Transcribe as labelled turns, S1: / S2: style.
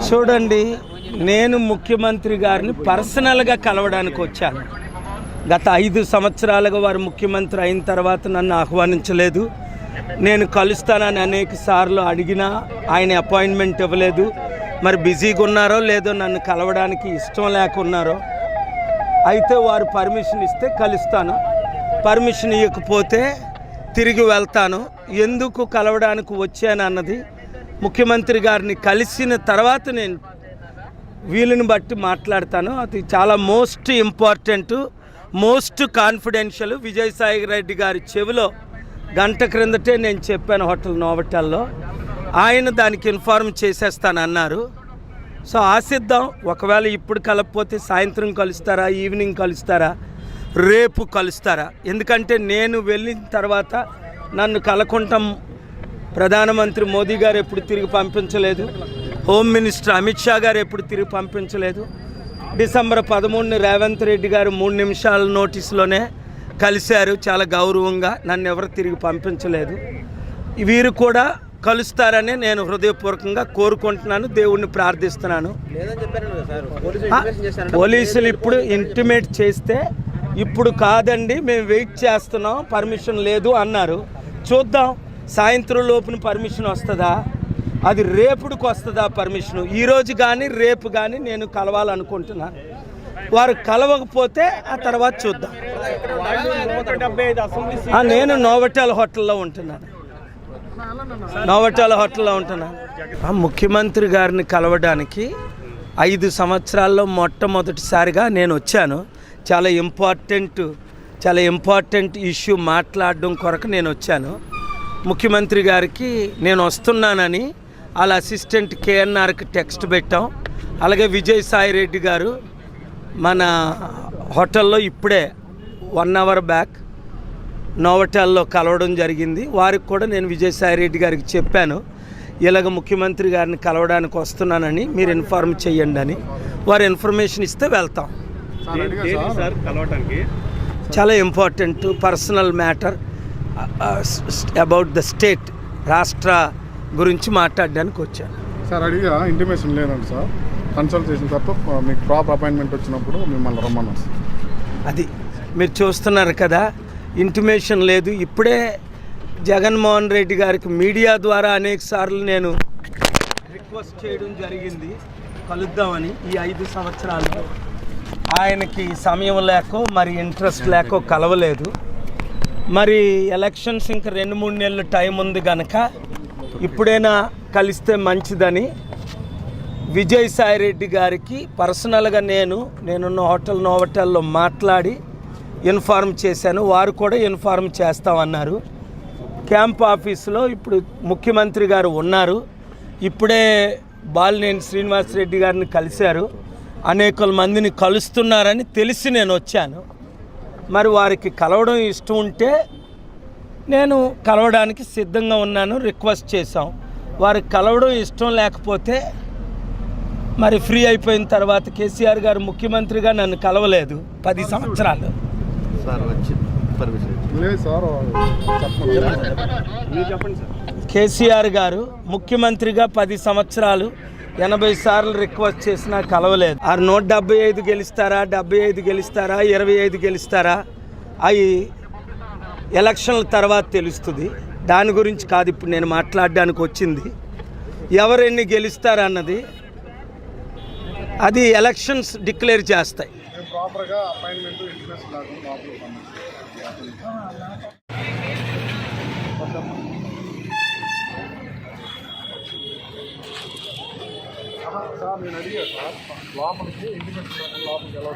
S1: చూడండి, నేను ముఖ్యమంత్రి గారిని పర్సనల్గా కలవడానికి వచ్చాను. గత 5 సంవత్సరాలుగా వారు ముఖ్యమంత్రి అయిన తర్వాత నన్ను ఆహ్వానించలేదు. నేను కలుస్తానని అనేక సార్లు అడిగినా ఆయన అపాయింట్మెంట్ ఇవ్వలేదు. మరి బిజీగా ఉన్నారో లేదో నన్ను కలవడానికి ఇష్టం లేకున్నారో. అయితే వారు పర్మిషన్ ఇస్తే కలుస్తాను, పర్మిషన్ ఇవ్వకపోతే తిరిగి వెళ్తాను. ఎందుకు కలవడానికి వచ్చాను అన్నది ముఖ్యమంత్రి గారిని కలిసిన తర్వాత నేను వీలుని బట్టి మాట్లాడతాను. అది చాలా most important, most confidential. Vijayasai Reddy గారి చెవిలో గంట క్రిందటే నేను చెప్పాను హోటల్ నోవటల్లో. ఆయన దానికి ఇన్ఫార్మ్ చేసేస్తానన్నారు. సో ఆశిద్దాం. ఒకవేళ ఇప్పుడు కలపకపోతే సాయంత్రం కలుస్తారా, ఈవినింగ్ కలుస్తారా, రేపు కలుస్తారా? ఎందుకంటే నేను వెళ్ళిన తర్వాత నన్ను కలకుంటాం ప్రధానమంత్రి మోదీ గారు ఎప్పుడు తిరిగి పంపించలేదు, హోమ్ మినిస్టర్ అమిత్ షా గారు ఎప్పుడు తిరిగి పంపించలేదు. డిసెంబర్ 13ని రేవంత్ రెడ్డి గారు 3 నిమిషాల నోటీసులోనే కలిశారు, చాలా గౌరవంగా. నన్ను ఎవరు తిరిగి పంపించలేదు. వీరు కూడా కలుస్తారని నేను హృదయపూర్వకంగా కోరుకుంటున్నాను, దేవుణ్ణి ప్రార్థిస్తున్నాను. పోలీసులు ఇప్పుడు ఇంటిమేట్ చేస్తే ఇప్పుడు కాదండి మేము వెయిట్ చేస్తున్నాం, పర్మిషన్ లేదు అన్నారు. చూద్దాం, సాయంత్రం లోపున పర్మిషన్ వస్తుందా, అది రేపుడికి వస్తుందా పర్మిషను. ఈరోజు కానీ రేపు కానీ నేను కలవాలనుకుంటున్నాను. వారు కలవకపోతే ఆ తర్వాత చూద్దాం. నేను నోవటెల్ హోటల్లో ఉంటున్నాను. ముఖ్యమంత్రి గారిని కలవడానికి 5 సంవత్సరాల్లో మొట్టమొదటిసారిగా నేను వచ్చాను. చాలా ఇంపార్టెంట్ ఇష్యూ మాట్లాడడం కొరకు నేను వచ్చాను. ముఖ్యమంత్రి గారికి నేను వస్తున్నానని వాళ్ళ అసిస్టెంట్ కేఎన్ఆర్కి టెక్స్ట్ పెట్టాం. అలాగే విజయసాయి రెడ్డి గారు మన హోటల్లో ఇప్పుడే 1 అవర్ బ్యాక్ నోవటెల్లో కలవడం జరిగింది. వారికి కూడా నేను విజయసాయి రెడ్డి గారికి చెప్పాను, ఇలాగ ముఖ్యమంత్రి గారిని కలవడానికి వస్తున్నానని మీరు ఇన్ఫార్మ్ చేయండి అని. వారు ఇన్ఫర్మేషన్ ఇస్తే వెళ్తాం. చాలా important personal matter about the state, రాష్ట్ర గురించి మాట్లాడడానికి వచ్చాను.
S2: సార్ అడిగా ఇంటిమేషన్ లేదండి సార్, కన్సల్ట్ చేసిన తర్వాత మీకు ప్రాపర్ అపాయింట్మెంట్ వచ్చినప్పుడు మిమ్మల్ని రమ్మన్నారు సార్.
S1: అది మీరు చూస్తున్నారు కదా, ఇంటిమేషన్ లేదు. ఇప్పుడే జగన్మోహన్ రెడ్డి గారికి మీడియా ద్వారా అనేక సార్లు నేను రిక్వెస్ట్ చేయడం జరిగింది కలుద్దామని. ఈ 5 సంవత్సరాలు ఆయనకి సమయం లేకో మరి ఇంట్రెస్ట్ లేకో కలవలేదు. మరి ఎలక్షన్స్ ఇంకా 2-3 నెలలు టైం ఉంది కనుక ఇప్పుడైనా కలిస్తే మంచిదని విజయసాయి రెడ్డి గారికి పర్సనల్గా నేనున్న హోటల్ నోవటెల్లో మాట్లాడి ఇన్ఫార్మ్ చేశాను. వారు కూడా ఇన్ఫార్మ్ చేస్తామన్నారు. క్యాంప్ ఆఫీసులో ఇప్పుడు ముఖ్యమంత్రి గారు ఉన్నారు. ఇప్పుడే బాలినేని శ్రీనివాసరెడ్డి గారిని కలిశారు. అనేక మందిని కలుస్తున్నారని తెలిసి నేను వచ్చాను. మరి వారికి కలవడం ఇష్టం ఉంటే నేను కలవడానికి సిద్ధంగా ఉన్నాను. రిక్వెస్ట్ చేశాం. వారికి కలవడం ఇష్టం లేకపోతే మరి ఫ్రీ అయిపోయిన తర్వాత కేసీఆర్ గారు ముఖ్యమంత్రిగా నన్ను కలవలేదు 10 సంవత్సరాలు. కేసీఆర్ గారు ముఖ్యమంత్రిగా 10 సంవత్సరాలు 80 సార్లు రిక్వెస్ట్ చేసినా కలవలేదు. 175 గెలుస్తారా, 75 గెలుస్తారా, 25 గెలుస్తారా, అవి ఎలక్షన్ల తర్వాత తెలుస్తుంది. దాని గురించి కాదు ఇప్పుడు నేను మాట్లాడడానికి వచ్చింది. ఎవరెన్ని గెలుస్తారన్నది అది ఎలక్షన్స్ డిక్లేర్ చేస్తాయి.
S2: ప్రాపర్గా అపాయింట్మెంట్ ఇంట్రెస్ట్ లేకుండా సార్ నేను అడిగా సార్ లోపలికి ఇంటిమేషన్ లోపలికి ఎలా